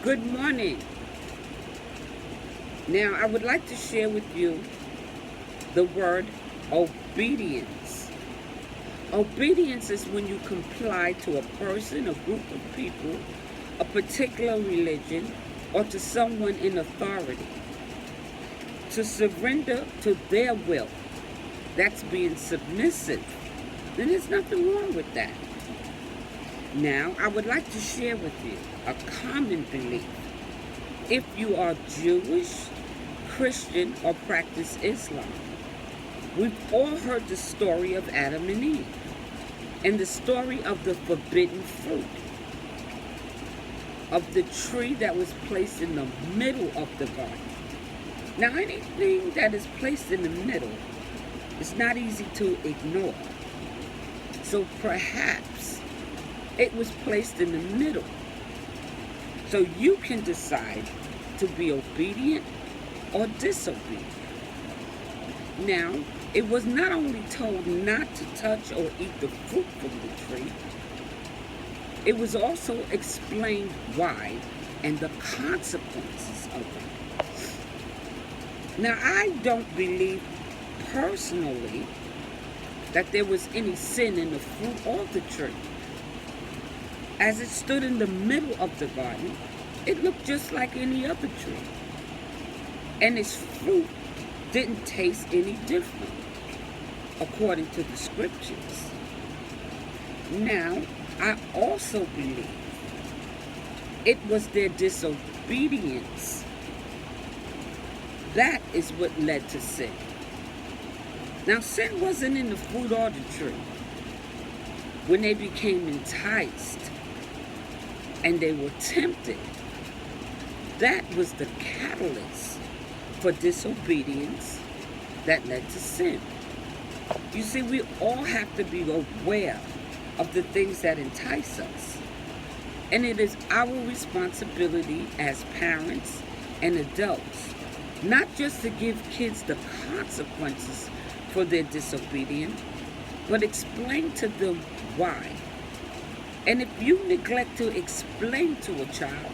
Good morning. Now, I would like to share with you the word obedience. Obedience is when you comply to a person, a group of people, a particular religion, or to someone in authority. To surrender to their will. That's being submissive. Then there's nothing wrong with that. Now, I would like to share with you a common belief. If you are Jewish, Christian, or practice Islam, we've all heard the story of Adam and Eve and the story of the forbidden fruit, of the tree that was placed in the middle of the garden. Now, anything that is placed in the middle is not easy to ignore. So perhaps it was placed in the middle. So you can decide to be obedient or disobedient. Now, it was not only told not to touch or eat the fruit from the tree, it was also explained why and the consequences of it. Now, I don't believe personally that there was any sin in the fruit or the tree. As it stood in the middle of the garden, it looked just like any other tree. And its fruit didn't taste any different, according to the scriptures. Now, I also believe it was their disobedience that is what led to sin. Now, sin wasn't in the fruit or the tree. When they became enticed and they were tempted, that was the catalyst for disobedience that led to sin. You see, we all have to be aware of the things that entice us. And it is our responsibility as parents and adults not just to give kids the consequences for their disobedience, but explain to them why. And if you neglect to explain to a child,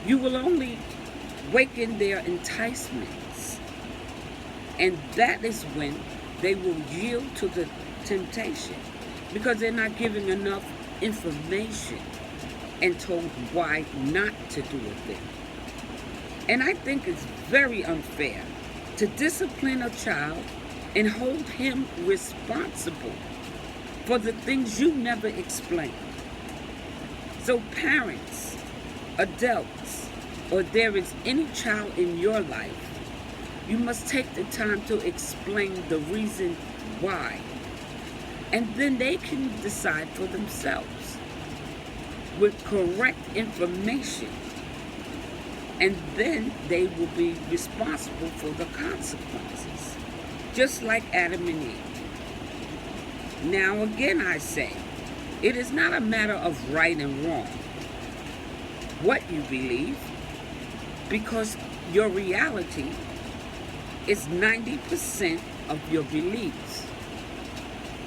you will only waken their enticements. And that is when they will yield to the temptation, because they're not giving enough information and told why not to do a thing. And I think it's very unfair to discipline a child and hold him responsible for the things you never explained. So parents, adults, or there is any child in your life, you must take the time to explain the reason why. And then they can decide for themselves with correct information. And then they will be responsible for the consequences, just like Adam and Eve. Now again I say, it is not a matter of right and wrong, what you believe, because your reality is 90% of your beliefs.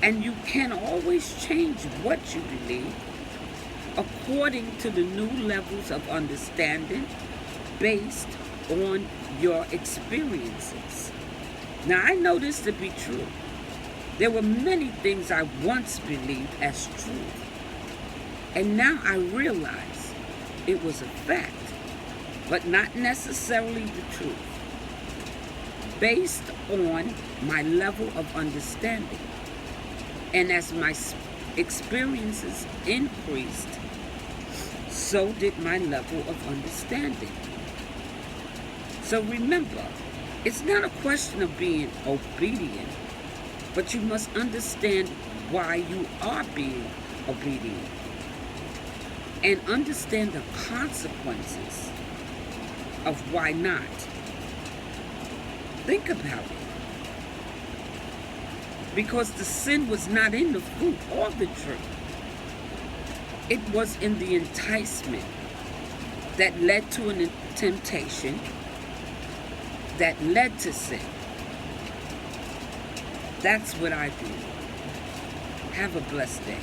And you can always change what you believe according to the new levels of understanding based on your experiences. Now, I know this to be true. There were many things I once believed as truth, and now I realize it was a fact, but not necessarily the truth, based on my level of understanding. And as my experiences increased, so did my level of understanding. So remember, it's not a question of being obedient, but you must understand why you are being obedient and understand the consequences of why not. Think about it. Because the sin was not in the fruit or the tree. It was in the enticement that led to a temptation that led to sin. That's what I do. Have a blessed day.